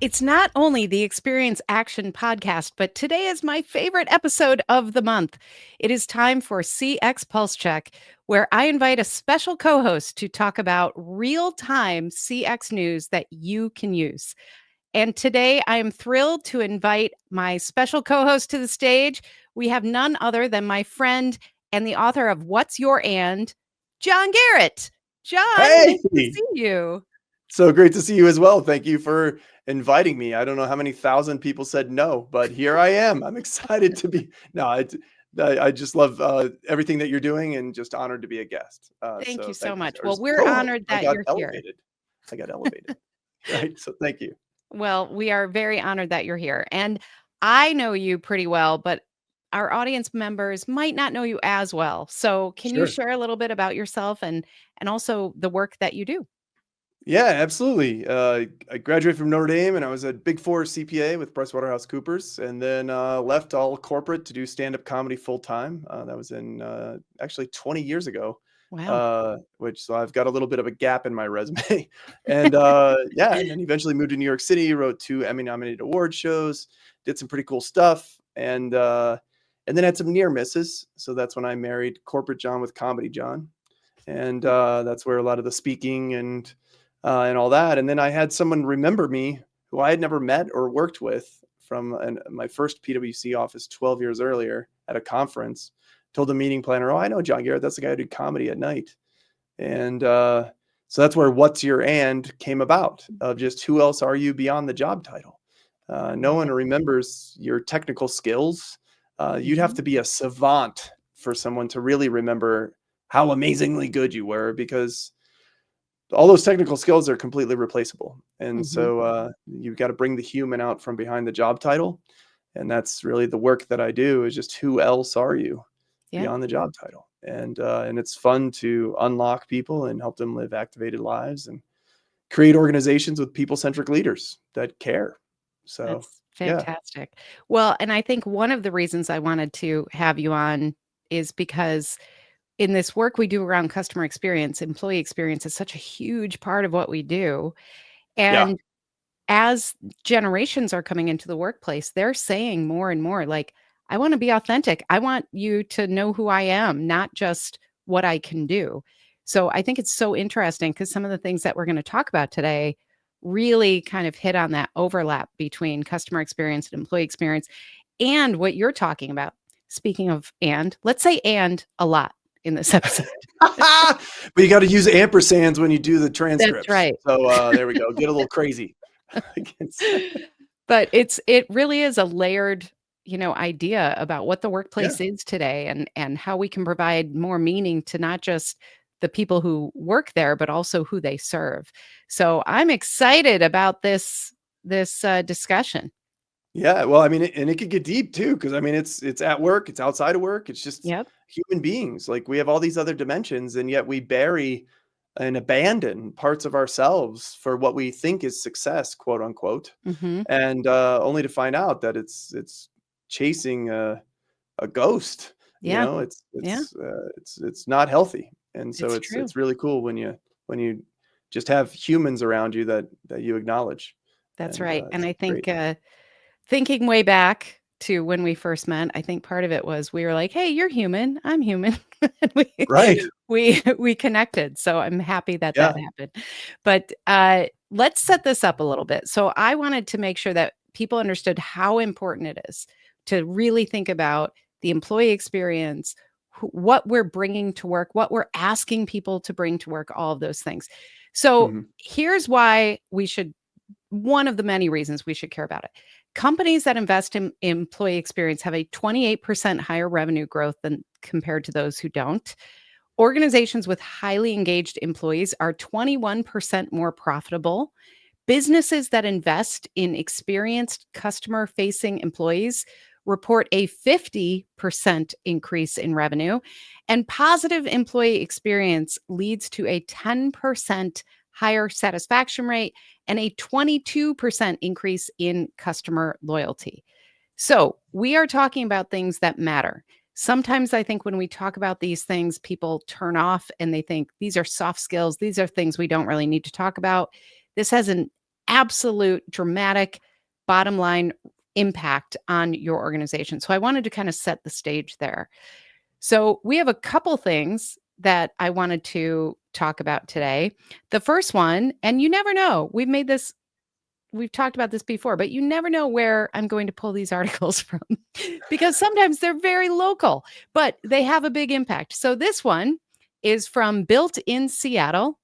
It's not only the Experience Action podcast, but today is my favorite episode of the month. It is time for CX Pulse Check, where I invite a special co host to talk about real time CX news that you can use. And today I am thrilled to invite my special co host to the stage. We have none other than my friend and the author of What's Your And, John Garrett. John, Hey, nice to see you. so great to see you as well. Thank you for inviting me. I don't know how many thousand people said no, but here I am. I'm excited to be. No, I just love everything that you're doing and just honored to be a guest. Thank you So so thank you. much. Or Well, we're co-host. honored I that got you're here. elevated. I got elevated. Right. So thank you. Well, we are very honored that you're here. And I know you pretty well, but our audience members might not know you as well. So, can you Sure. share a little bit about yourself and also the work that you do? Yeah, absolutely. I graduated from Notre Dame and I was a Big Four CPA with PricewaterhouseCoopers, and then left all corporate to do stand-up comedy full time. That was in actually 20 years ago, Wow. which so I've got a little bit of a gap in my resume. And yeah, and then eventually moved to New York City, wrote 2 Emmy-nominated award shows, did some pretty cool stuff, and then had some near misses. So that's when I married corporate John with comedy John, and that's where a lot of the speaking and all that. And then I had someone remember me who I had never met or worked with from my first PwC office 12 years earlier at a conference. Told the meeting planner, "Oh, I know John Garrett. That's the guy who did comedy at night." And so that's where "What's Your And" came about, of just who else are you beyond the job title. I No love one it. remembers your technical skills. You'd have Mhm. to be a savant for someone to really remember how amazingly good you were, because all those technical skills are completely replaceable. And Mhm. so you've got to bring the human out from behind the job title. And that's really the work that I do, is just who else are you Yeah, beyond the job title? And it's fun to unlock people and help them live activated lives and create organizations with people-centric leaders that care. So that's yeah. fantastic. Well, and I think one of the reasons I wanted to have you on is because in this work we do around customer experience, employee experience is such a huge part of what we do. Yeah. And as generations are coming into the workplace, they're saying more and more, like, I want to be authentic. I want you to know who I am, not just what I can do. So I think it's so interesting because some of the things that we're going to talk about today really kind of hit on that overlap between customer experience and employee experience and what you're talking about. Speaking of, and let's say and a lot in this episode. But you got to use ampersands when you do the That's transcripts. right. So there we go. Get a little crazy. But it really is a layered, idea about what the Yeah. workplace is today and how we can provide more meaning to not just the people who work there, but also who they serve. So I'm excited about this discussion. Yeah, well, I mean, and it could get deep too, because I mean, it's at work, it's outside of work, it's just Yep. human beings. Like, we have all these other dimensions, and yet we bury and abandon parts of ourselves for what we think is success, quote unquote, Hmm. and only to find out that it's chasing a ghost. You Yeah. know, Yeah. it's not healthy, and so It's it's true. it's really cool when you just have humans around you that you acknowledge, That's and right. And it's I think great. thinking way back to when we first met, I think part of it was we were like, "Hey, you're human. I'm human." And Right. we connected. So I'm happy that Yeah. that happened. But let's set this up a little bit. So I wanted to make sure that people understood how important it is to really think about the employee experience, what we're bringing to work, what we're asking people to bring to work, all of those things. So Mhm. here's why we should one of the many reasons we should care about it. Companies that invest in employee experience have a 28% higher revenue growth than compared to those who don't. Organizations with highly engaged employees are 21% more profitable. Businesses that invest in experienced customer facing employees report a 50% increase in revenue, and positive employee experience leads to a 10% higher satisfaction rate and a 22% increase in customer loyalty. So, we are talking about things that matter. Sometimes I think when we talk about these things, people turn off and they think these are soft skills. These are things we don't really need to talk about. This has an absolute dramatic bottom line impact on your organization. So I wanted to kind of set the stage there. So we have a couple things that I wanted to talk about today. The first one, and you never know, we've talked about this before, but you never know where I'm going to pull these articles from because sometimes they're very local, but they have a big impact. So this one is from Built in Seattle.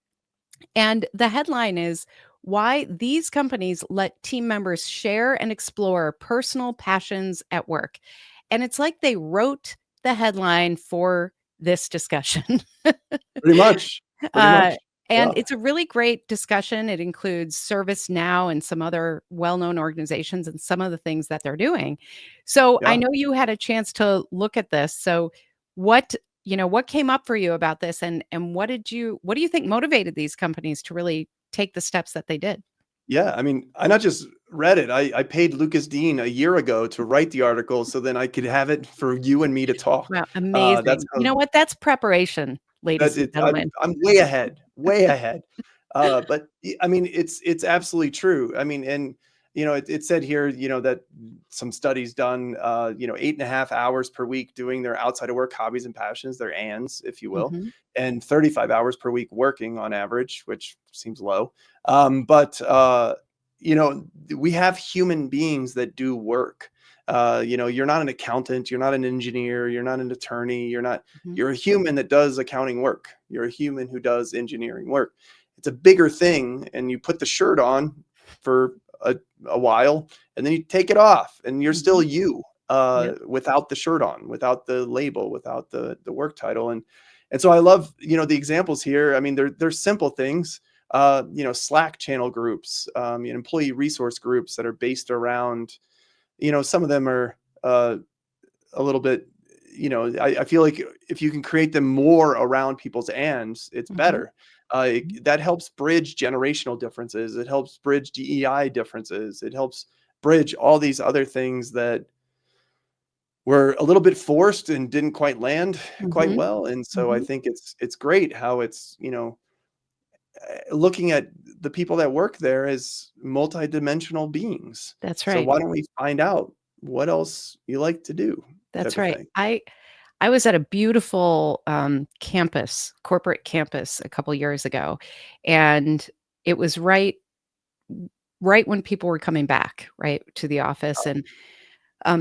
And the headline is Why These Companies Let Team Members Share and Explore Personal Passions at Work. And it's like they wrote the headline for this discussion. Pretty much. Pretty Uh, much. and Yeah. it's a really great discussion. It includes ServiceNow and some other well-known organizations and some of the things that they're doing. So I Yeah. know you had a chance to look at this. So what, what came up for you about this and what do you think motivated these companies to really take the steps that they did? Yeah. I mean, I not just read it. I paid Lucas Dean a year ago to write the article so then I could have it for you and me to talk. Wow, That's amazing. You how know what? That's preparation, ladies That and it gentlemen. I'm way ahead, way ahead. But I mean, it's absolutely true. I mean, and it said here, that some studies done, 8.5 hours per week doing their outside of work hobbies and passions, their ands, if you will, Mhm, and 35 hours per week working on average, which seems low. But we have human beings that do work. You're not an accountant, you're not an engineer, you're not an attorney, mhm, you're a human that does accounting work. You're a human who does engineering work. It's a bigger thing, and you put the shirt on for a while, and then you take it off, and you're still mhm. you, Yep, without the shirt on, without the label, without the work title. And so I love the examples here. I mean, they're simple things. Slack channel groups, employee resource groups that are based around. Some of them are a little bit, I feel like if you can create them more around people's ands, it's mhm, better. mhm. That helps bridge generational differences. It helps bridge DEI differences. It helps bridge all these other things that were a little bit forced and didn't quite land quite Mhm, well. And so I mhm. think it's great how it's, looking at the people that work there as multidimensional beings. That's So right. why don't we find out what else you like to do, type That's of right. thing. I was at a beautiful, campus, corporate campus a couple years ago, and it was right when people were coming back, right, to the office, and,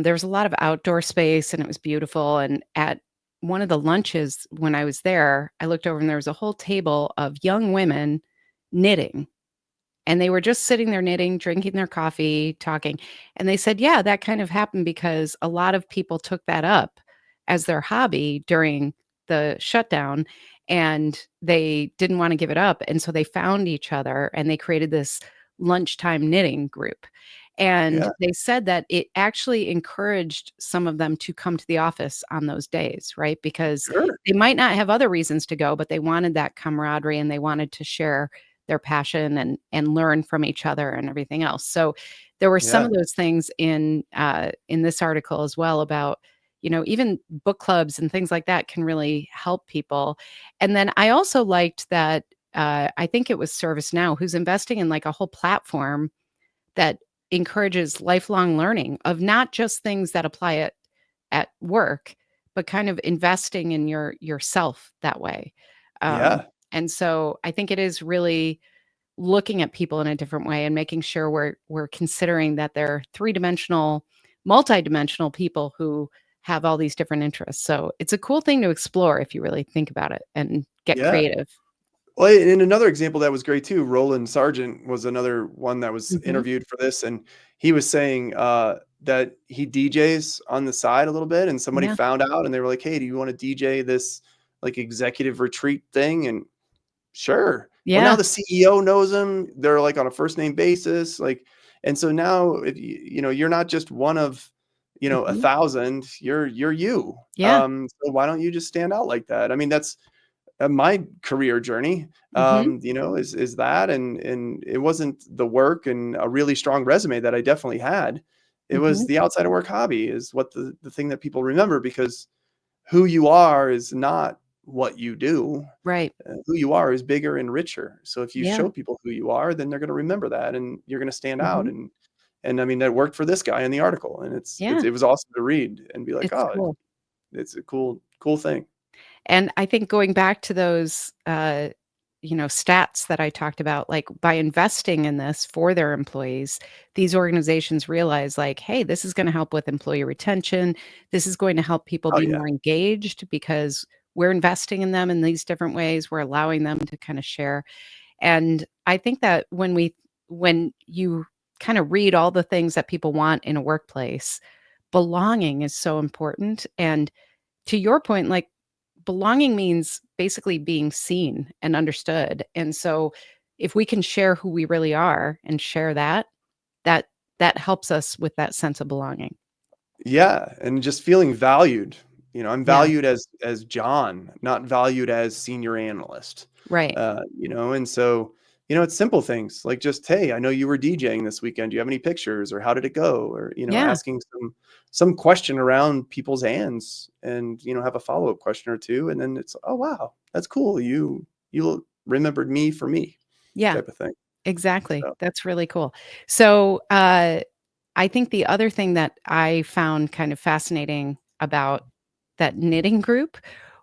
there was a lot of outdoor space, and it was beautiful, and at one of the lunches when I was there, I looked over and there was a whole table of young women knitting. And they were just sitting there knitting, drinking their coffee, talking, and they said, "Yeah, that kind of happened because a lot of people took that up as their hobby during the shutdown, and they didn't wanna give it up, and so they found each other, and they created this lunchtime knitting group." And Yeah, they said that it actually encouraged some of them to come to the office on those days, right? Because sure. they might not have other reasons to go, but they wanted that camaraderie, and they wanted to share their passion and learn from each other and everything else. So there were some Yeah, of those things in this article as well about, even book clubs and things like that can really help people. And then I also liked that I think it was ServiceNow who's investing in like a whole platform that encourages lifelong learning of not just things that apply at work, but kind of investing in yourself that way. Um, yeah, and so I think it is really looking at people in a different way and making sure we're considering that they're three-dimensional, multidimensional people who have all these different interests. So it's a cool thing to explore if you really think about it and get yeah. creative. Well, and another example that was great too, Roland Sargent was another one that was Mhm. interviewed for this, and he was saying that he DJs on the side a little bit, and somebody Yeah. found out, and they were like, "Hey, do you want to DJ this like executive retreat thing?" And sure. Well, now Yeah. the CEO knows him. They're like on a first name basis, and so now if you're not just one of a Mhm. thousand. You're you. Yeah. So why don't you just stand out like that? I mean, that's my career journey, Mhm. is that, and it wasn't the work and a really strong resume that I definitely had. It was Mhm. the outside of work hobby is what the thing that people remember because who you are is not what you do. Right. Who you are is bigger and richer. So if you Yeah. show people who you are, then they're going to remember that, and you're going to stand out. Mhm. And I mean, that worked for this guy in the article, and Yeah. it was awesome to read and be like, It's oh, cool. it's a cool thing. And I think going back to those, stats that I talked about, like by investing in this for their employees, these organizations realize like, hey, this is going to help with employee retention. This is going to help people Oh be yeah, more engaged because we're investing in them in these different ways. We're allowing them to kind of share. And I think that when you kind of read all the things that people want in a workplace, belonging is so important. And to your point, like belonging means basically being seen and understood. And so if we can share who we really are and share that that helps us with that sense of belonging. yeah, and just feeling valued. I'm Yeah, valued as John, not valued as senior analyst. right. And so it's simple things like just, hey, I know you were DJing this weekend. Do you have any pictures, or how did it go? Or Yeah, asking some question around people's hands, and have a follow up question or two, and then it's, oh wow, that's cool. You remembered me for me, yeah, type of thing. exactly. So That's really cool. So, I think the other thing that I found kind of fascinating about that knitting group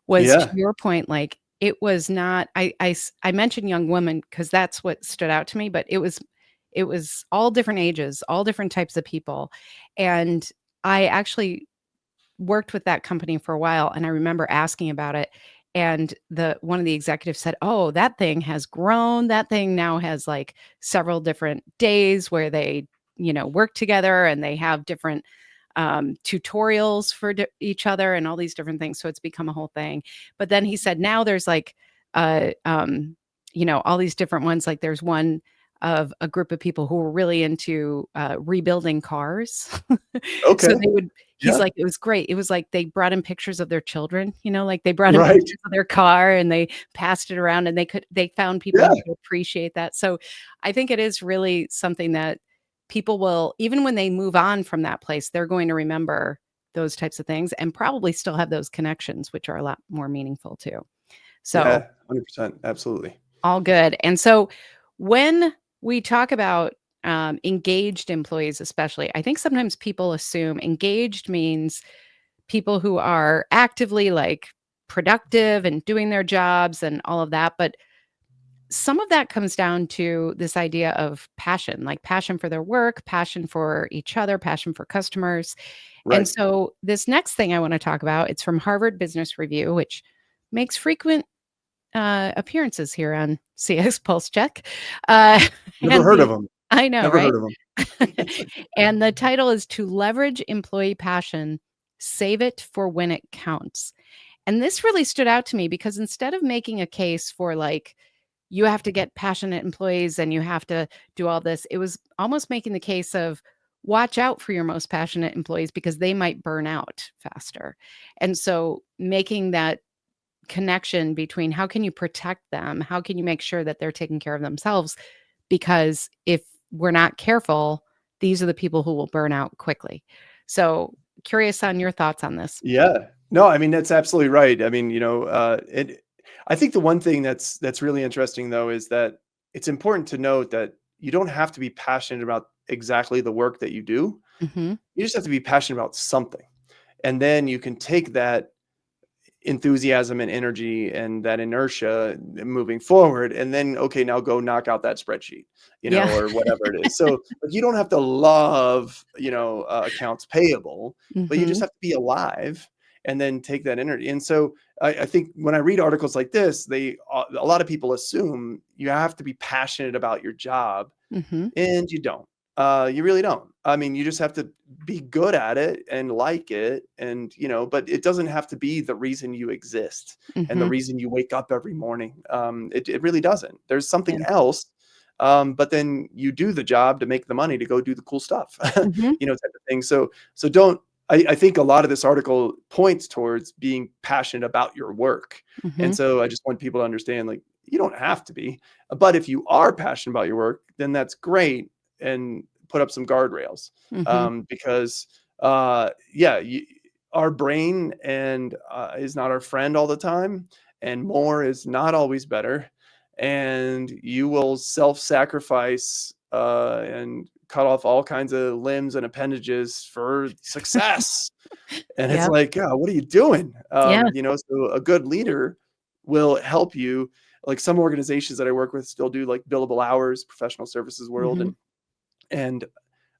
was to yeah, your point, like, it was not I mentioned young women because that's what stood out to me, but it was all different ages, all different types of people, and I actually worked with that company for a while, and I remember asking about it, and the one of the executives said, "Oh, that thing has grown. That thing now has, like, several different days where they, work together, and they have different, tutorials for each other and all these different things, so it's become a whole thing." But then he said, "Now there's, like, all these different ones, like, there's one of a group of people who were really into, rebuilding cars." So okay, they would he's yeah, like, "It was great." It was like they brought in pictures of their children, like they brought in right, pictures of their car and they passed it around and they found people yeah, who could appreciate that. So I think it is really something that people will even when they move on from that place, they're going to remember those types of things and probably still have those connections, which are a lot more meaningful too. So yeah, 100%, absolutely. all good. And so when we talk about engaged employees, especially, I think sometimes people assume engaged means people who are actively like productive and doing their jobs and all of that. But some of that comes down to this idea of passion, like passion for their work, passion for each other, passion for customers. And Right. so this next thing I want to talk about, it's from Harvard Business Review, which makes frequent appearances here on CS Pulse Check. Uh, Never and heard of the them. I know, Never right? heard of them. And the title is To Leverage Employee Passion, Save It for When It Counts. And this really stood out to me because instead of making a case for like, you have to get passionate employees and you have to do all this, it was almost making the case of watch out for your most passionate employees because they might burn out faster. And so making that connection between how can you protect them? How can you make sure that they're taking care of themselves? Because if we're not careful, these are the people who will burn out quickly. So, curious on your thoughts on this. Yeah. No, I mean, that's absolutely right. I mean, I think the one thing that's really interesting though is that it's important to note that you don't have to be passionate about exactly the work that you do. Mhm. You just have to be passionate about something. And then you can take that enthusiasm and energy and that inertia moving forward, and then, okay, now go knock out that spreadsheet, Yeah. or whatever it is. So like, you don't have to love accounts payable, but you just Mhm. have to be alive and then take that energy. And so I think when I read articles like this, a lot of people assume you have to be passionate about your job, Mhm. and you don't. You really don't. I mean, you just have to be good at it and like it, and but it doesn't have to be the reason you exist and the Mhm. reason you wake up every morning. It really doesn't. There's something Yeah. else, but then you do the job to make the money to go do the cool stuff, Mhm. type of thing. So don't. I think a lot of this article points towards being passionate about your work, and Mhm. so I just want people to understand, like, you don't have to be, but if you are passionate about your work, then that's great, and put up some guardrails, Mhm. because yeah, our brain and is not our friend all the time, and more is not always better. And you will self-sacrifice and cut off all kinds of limbs and appendages for success. And it's Yeah. like, what are you doing? Yeah. So a good leader will help you. Like some organizations that I work with still do like billable hours, professional services world. Hmm. And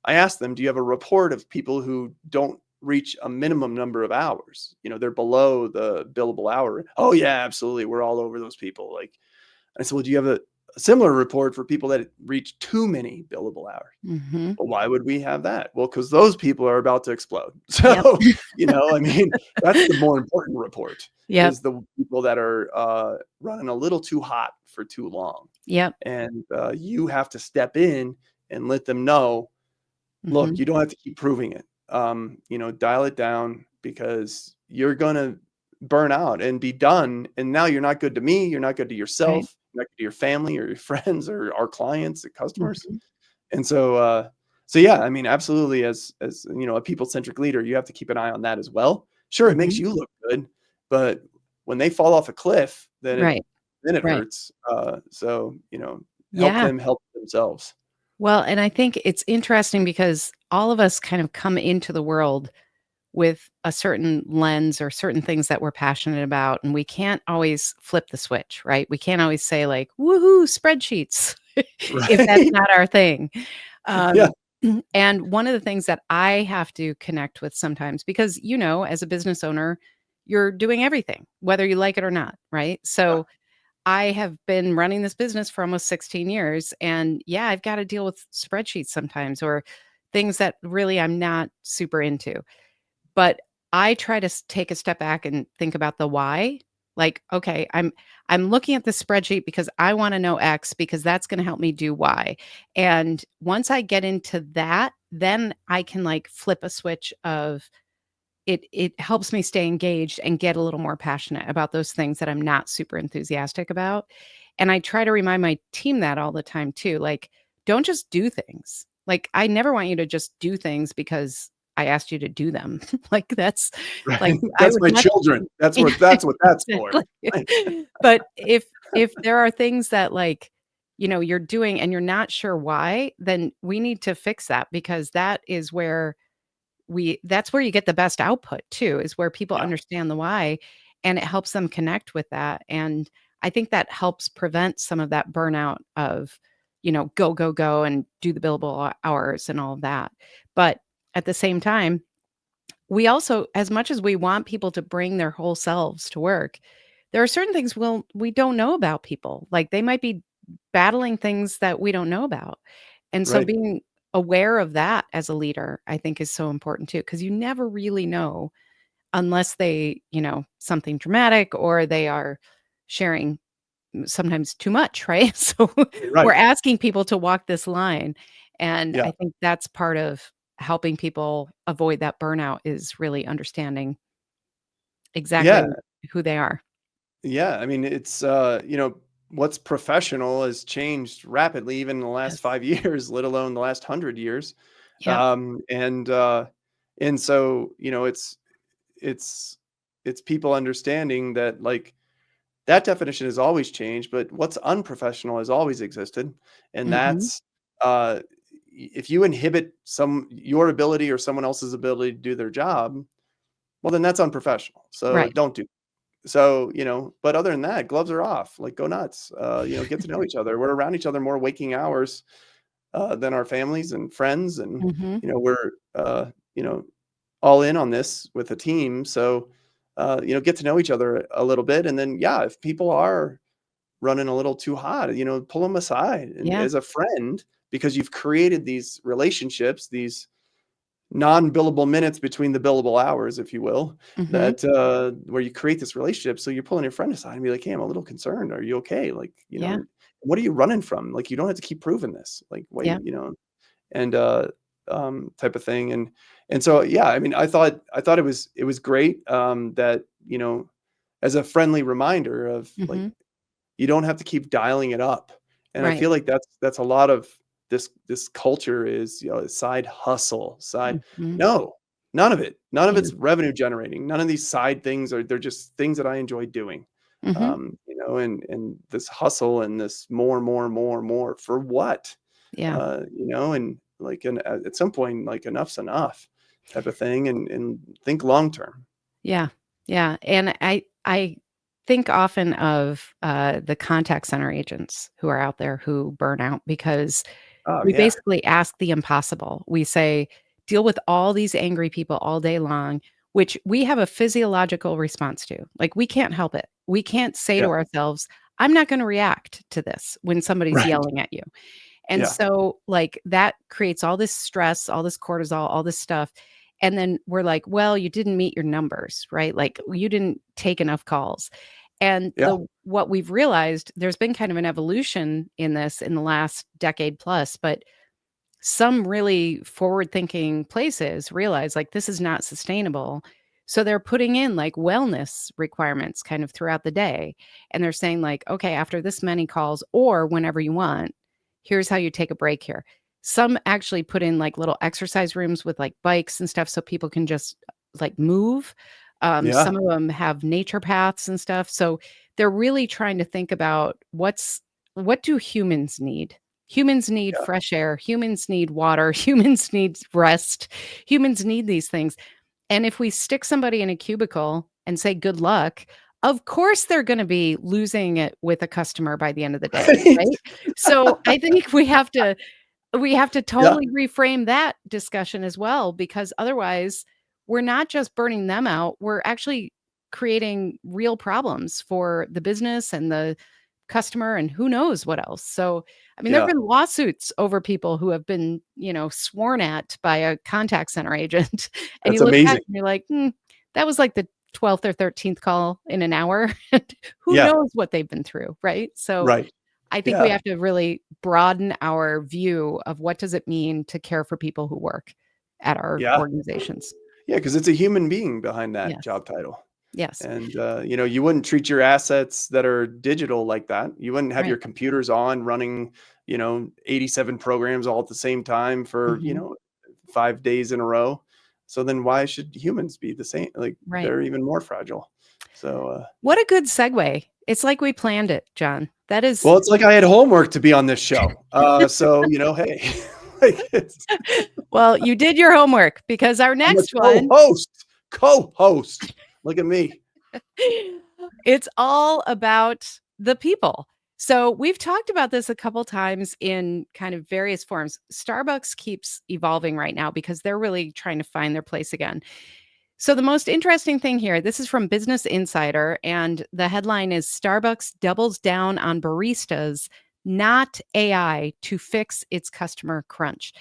I asked them, do you have a report of people who don't reach a minimum number of hours? They're below the billable hour. Oh yeah, absolutely. We're all over those people. Like, I said, well, do you have a similar report for people that reach too many billable hours? Hmm. Well, why would we have that? Well, because those people are about to explode. Yep. So, I mean, that's the more important report Yep. is the people that are running a little too hot for too long. Yep. And you have to step in and let them know, look, Hmm. you don't have to keep proving it. Dial it down because you're going to burn out and be done. And now you're not good to me. You're not good to Right. yourself, you're not good to your family or your friends or our clients or customers. Hmm. And so yeah, I mean, absolutely. As a people centric leader, you have to keep an eye on that as well. Sure, it makes Hmm. you look good, but when they fall off a cliff, Right. then it Right. hurts. So help Yeah. them help themselves. Well, and I think it's interesting because all of us kind of come into the world with a certain lens or certain things that we're passionate about, and we can't always flip the switch, right? We can't always say like, "Woohoo, spreadsheets," if that's Right? not our thing. Yeah. Um, and one of the things that I have to connect with sometimes because, as a business owner, you're doing everything, whether you like it or not, right? Yeah. So I have been running this business for almost 16 years. And yeah, I've got to deal with spreadsheets sometimes or things that really I'm not super into. But I try to take a step back and think about the why. Like, okay, I'm looking at the spreadsheet because I want to know X because that's going to help me do Y. And once I get into that, then I can like flip a switch of it helps me stay engaged and get a little more passionate about those things that I'm not super enthusiastic about. And I try to remind my team that all the time too. Like, don't just do things. Like, I never want you to just do things because I asked you to do them. Like, that's Right. like I That's would my much children. That's what that's for. exactly. But if there are things that like, you're doing and you're not sure why, then we need to fix that because that is where that's where you get the best output too, is where people Yeah. understand the why, and it helps them connect with that, and I think that helps prevent some of that burnout of, go, go, go, and do the billable hours and all of that. But at the same time, we also as much as we want people to bring their whole selves to work, there are certain things we don't know about people. Like, they might be battling things that we don't know about. And so Right. being aware of that as a leader, I think is so important too, because you never really know unless they, something dramatic or they are sharing sometimes too much, right? So we're Right. asking people to walk this line. And Yeah. I think that's part of helping people avoid that burnout is really understanding exactly Yeah. who they are. Yeah. I mean, it's what's professional has changed rapidly even in the last Yes. 5 years, let alone the last 100 years. Yep. And so, it's it's people understanding that like that definition has always changed, but what's unprofessional has always existed. And Mhm. that's if you inhibit your ability or someone else's ability to do their job, well, then that's unprofessional. So Right. don't do. So, but other than that, gloves are off. Like go nuts. Get to know each other. We're around each other more waking hours than our families and friends, and Mhm. we're all in on this with a team. So, get to know each other a little bit, and then yeah, if people are running a little too hot, pull them aside and Yeah. as a friend, because you've created these relationships, these non-billable minutes between the billable hours, if you will, Mhm. that where you create this relationship. So you're pulling your friend aside and be like, hey, I'm a little concerned. Are you okay? Like, Yeah. what are you running from? Like, you don't have to keep proving this. Like, wait, Yeah. and type of thing. And so yeah, I mean, I thought it was great that as a friendly reminder of like Mhm. you don't have to keep dialing it up. And I Right. feel like that's a lot of this culture is, side hustle, side. Mhm. No, none of it. None of Yeah. it's revenue generating. None of these side things they're just things that I enjoy doing. Hmm. And this hustle and this more and more and more and more for what? Yeah. And like, at some point, like, enough's enough type of thing, and think long term. Yeah. Yeah. And I think often of the contact center agents who are out there who burn out because Oh we yeah. basically ask the impossible. We say, deal with all these angry people all day long, which we have a physiological response to. Like, we can't help it. We can't say to Yeah. ourselves, I'm not going to react to this when somebody's Right. yelling at you. And Yeah. so, like, that creates all this stress, all this cortisol, all this stuff. And then we're like, well, you didn't meet your numbers, right? Like, you didn't take enough calls. And Yeah. what we've realized, there's been kind of an evolution in this in the last decade plus, but some really forward-thinking places realize, like, this is not sustainable. So they're putting in, like, wellness requirements kind of throughout the day, and they're saying, like, "Okay, after this many calls or whenever you want, here's how you take a break here." Some actually put in, like, little exercise rooms with, like, bikes and stuff so people can just, like, move. Yeah. Some of them have nature paths and stuff, so they're really trying to think about what do humans need? Humans need Yeah. fresh air, humans need water, humans need rest, humans need these things, and if we stick somebody in a cubicle and say, "Good luck," of course, they're gonna be losing it with a customer by the end of the day, Right. right? So, I think we have to Yeah. totally reframe that discussion as well, because otherwise, we're not just burning them out, we're actually creating real problems for the business and the customer and who knows what else. So, I mean, there've Yeah. been lawsuits over people who have been, sworn at by a contact center agent, and That's you look back amazing. and you're like, that was like the 12th or 13th call in an hour. Who Yeah. knows what they've been through, right? So, Right. I think we Yeah. have to really broaden our view of what does it mean to care for people who work at our Yeah. organizations. Yeah. Because it's a human being behind that Yes. job title. Yes. And, you wouldn't treat your assets that are digital like that. You wouldn't have your Right. computers on running, 87 programs all at the same time for, Mhm. 5 days in a row. So then why should humans be the same? Like, Right. they're even more fragile. So, What a good segue. It's like we planned it, John. That is well, it's like I had homework to be on this show. So, hey, like, well, you did your homework because our I'm a next one, co-host. Look at me. it's all about the people. So we've talked about this a couple times in kind of various forms. Starbucks keeps evolving right now because they're really trying to find their place again. So the most interesting thing here, this is from Business Insider, and the headline is Starbucks doubles down on baristas, not AI, to fix its customer crunch.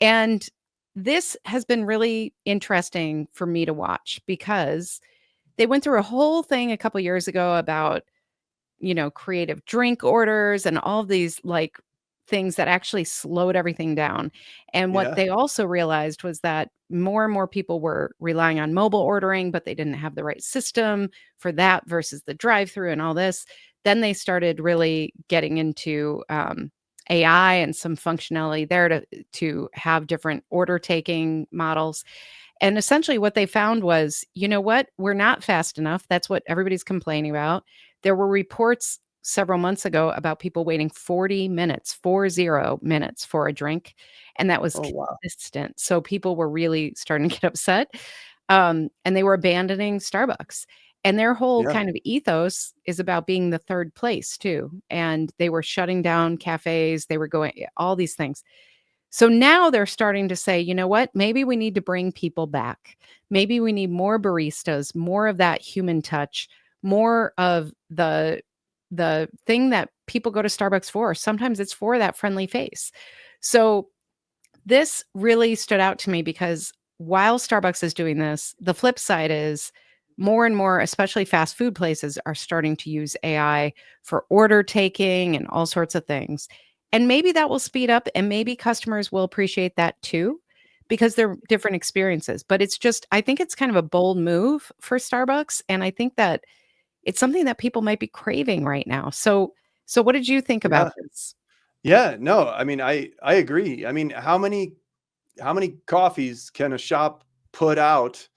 And this has been really interesting for me to watch because they went through a whole thing a couple years ago about, creative drink orders and all of these like things that actually slowed everything down. And what Yeah. they also realized was that more and more people were relying on mobile ordering, but they didn't have the right system for that versus the drive through and all this. Then they started really getting into AI and some functionality there to have different order taking models. And essentially what they found was, you know what? We're not fast enough. That's what everybody's complaining about. There were reports several months ago about people waiting 40 minutes, 40 minutes for a drink, and that was Oh, wow. consistent. So people were really starting to get upset, and they were abandoning Starbucks. And their whole Yeah. kind of ethos is about being the third place too. And they were shutting down cafes. They were going all these things. So now they're starting to say, you know what? Maybe we need to bring people back. Maybe we need more baristas, more of that human touch, more of the thing that people go to Starbucks for. Sometimes it's for that friendly face. So this really stood out to me because while Starbucks is doing this, the flip side is more and more, especially fast food places, are starting to use AI for order taking and all sorts of things. And maybe that will speed up, and maybe customers will appreciate that too, because they're different experiences. But it's just, I think it's kind of a bold move for Starbucks. And I think that it's something that people might be craving right now. So what did you think about Yeah. this? Yeah. No, I mean, I agree. I mean, how many coffees can a shop put out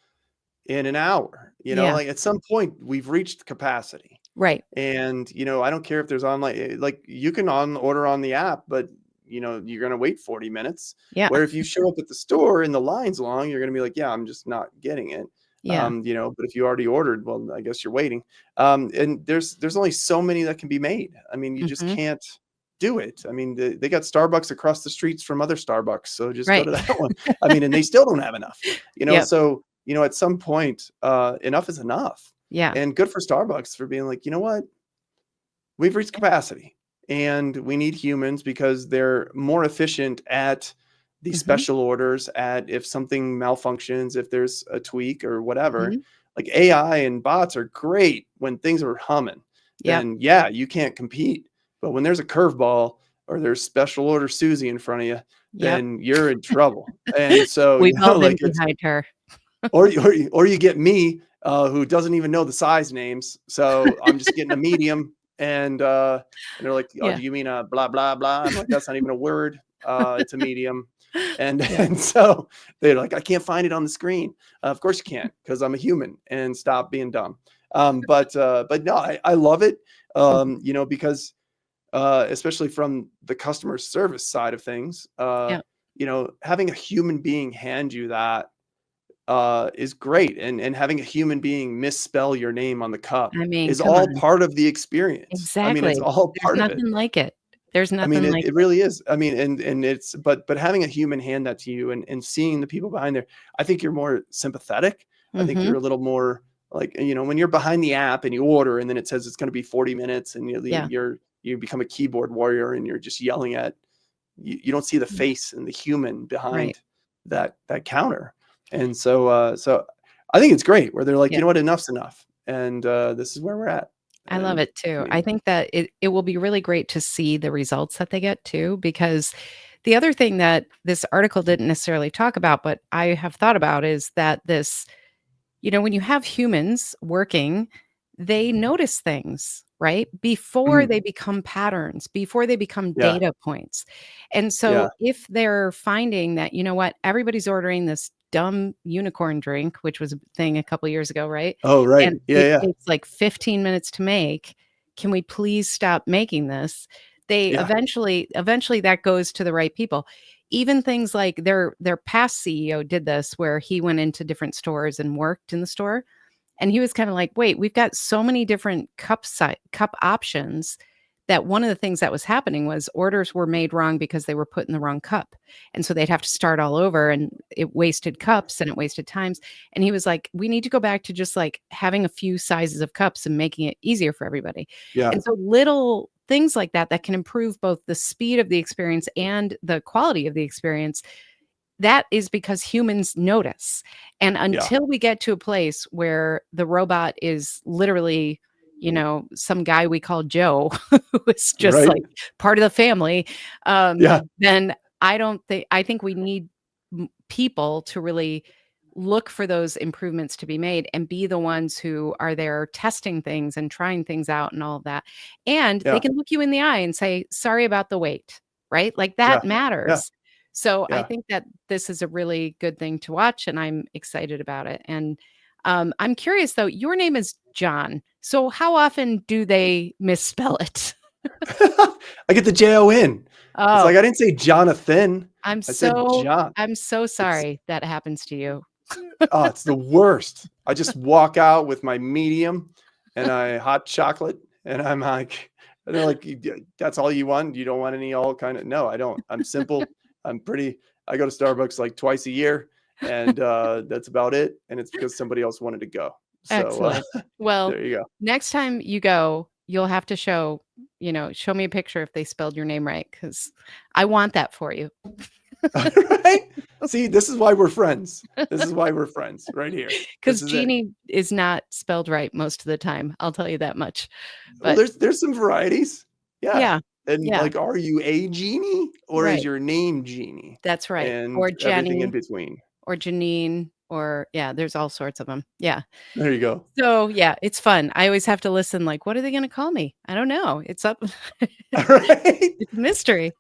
in an hour? Yeah. Like, at some point we've reached capacity. Right. And, I don't care if there's online, like you can order on the app, but you're going to wait 40 minutes. Yeah. Where if you show up at the store and the line's long, you're going to be like, yeah, I'm just not getting it. Yeah. But if you already ordered, well, I guess you're waiting. And there's only so many that can be made. I mean, you just Mhm. can't do it. I mean, they got Starbucks across the streets from other Starbucks. So just go Right. to that one. I mean, and they still don't have enough, Yep. so, at some point, enough is enough. Yeah. And good for Starbucks for being like, you know what? We've reached capacity and we need humans because they're more efficient at the Mhm. special orders, at if something malfunctions, if there's a tweak or whatever. Mhm. Like AI and bots are great when things are humming. Yep. Then yeah, you can't compete. But when there's a curveball or there's special order Susie in front of you, Yep. then you're in trouble. And so, We've all been like it's behind her. or you get me, who doesn't even know the size names. So I'm just getting a medium, and they're like, "Oh, Yeah. do you mean a blah blah blah?" I'm like, "That's not even a word. It's a medium." And Yeah. and so they're like, "I can't find it on the screen." Of course you can't, because I'm a human, and stop being dumb. But no, I love it. Mhm. Because especially from the customer service side of things, Yeah. having a human being hand you that is great. And having a human being misspell your name on the cup I mean, is come all on. part of the experience. I mean, it's Exactly. all There's part of it. nothing like it. There's I mean, nothing it, like it it. really is. I mean, and it's but having a human hand that to you, and seeing the people behind there, I think you're more sympathetic. I think Mhm. you're a little more like, when you're behind the app and you order and then it says it's going to be 40 minutes, and Yeah. you become a keyboard warrior and you're just yelling at, you don't see the Mm. face and the human Right. behind that counter. And so I think it's great where they're like, Yeah. you know what, enough's enough, and this is where we're at. I love And it I too. I mean, think that it will be really great to see the results that they get too, because the other thing that this article didn't necessarily talk about, but I have thought about is that when you have humans working, they notice things, right? Before mhm, they become patterns, before they become yeah, data points. And so yeah. if they're finding that, you know what, everybody's ordering this dumb unicorn drink, which was a thing a couple years ago, right? Oh, And right. Yeah, it yeah, takes like 15 minutes to make. Can we please stop making this? They yeah, eventually that goes to the right people. Even things like their past CEO did this where he went into different stores and worked in the store, and he was kinda like, "Wait, we've got so many different cup options," that one of the things that was happening was orders were made wrong because they were put in the wrong cup, and so they'd have to start all over, and it wasted cups and it wasted times, and he was like, "We need to go back to just, like, having a few sizes of cups and making it easier for everybody." yeah, And so little things like that that can improve both the speed of the experience and the quality of the experience, that is because humans notice. And yeah. until we get to a place where the robot is literally, some guy we call Joe, who is just Right? like part of the family, Yeah, then I think we need people to really look for those improvements to be made and be the ones who are there testing things and trying things out and all of that. And they yeah, can look you in the eye and say, sorry about the wait, right? Like that yeah, yeah, matters. So I yeah. think that this is a really good thing to watch, and I'm excited about it. And I'm curious though, your name is John. So how often do they misspell it? I get the Jon. It's Oh, like, I didn't say Jonathan. I'm I said so John. I'm so It's sorry that happens to you. it's the worst. I just walk out with my medium and I hot chocolate, and I'm like, and they're like, That's all you want? You don't want any all kind of?" No, I don't. I'm simple. I go to Starbucks like twice a year, and that's about it. And it's because somebody else wanted to go. So Excellent. Well, there you go. next time you go, you'll have to show me a picture if they spelled your name right, because I want that for you. Right? See, this is why we're friends. This is why we're friends right here. This Because is it. Jeannie is not spelled right most of the time, I'll tell you that much. Well, But there's some varieties. Yeah. yeah, And yeah, like, are you a genie or is right. your name Genie? That's right. And Or everything in Jenny between. or Janine or yeah, there's all sorts of them. Yeah. There you go. So, yeah, it's fun. I always have to listen like, what are they gonna call me? I don't know. It's up All right. it's a mystery.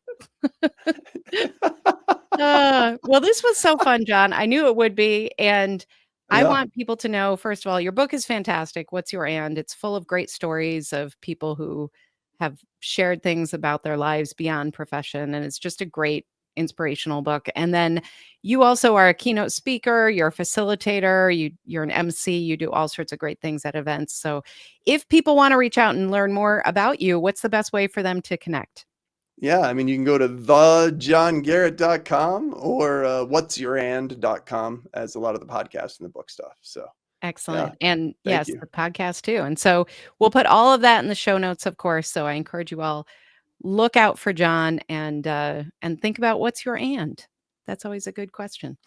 Well, this was so fun, John. I knew it would be, and I Yeah. want people to know, first of all, your book is fantastic. What's Your And? It's full of great stories of people who have shared things about their lives beyond profession. And it's just a great inspirational book. And then you also are a keynote speaker, you're a facilitator, you're an MC, you do all sorts of great things at events. So if people want to reach out and learn more about you, what's the best way for them to connect? Yeah, I mean, you can go to thejohngarrett.com or whatsyourand.com as a lot of the podcast and the book stuff. So, yeah, Excellent. And thank yes, you. the podcast too. And so we'll put all of that in the show notes, of course. So I encourage you all look out for John and think about what's your and. That's always a good question.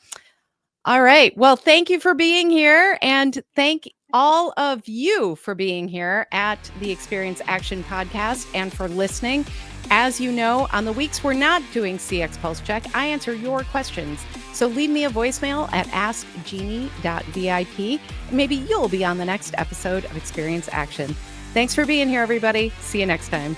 All right. Well, thank you for being here and thank all of you for being here at the Experience Action podcast and for listening. As you know, on the weeks we're not doing CX Pulse Check, I answer your questions. So leave me a voicemail at askjeannie.vip. Maybe you'll be on the next episode of Experience Action. Thanks for being here, everybody. See you next time.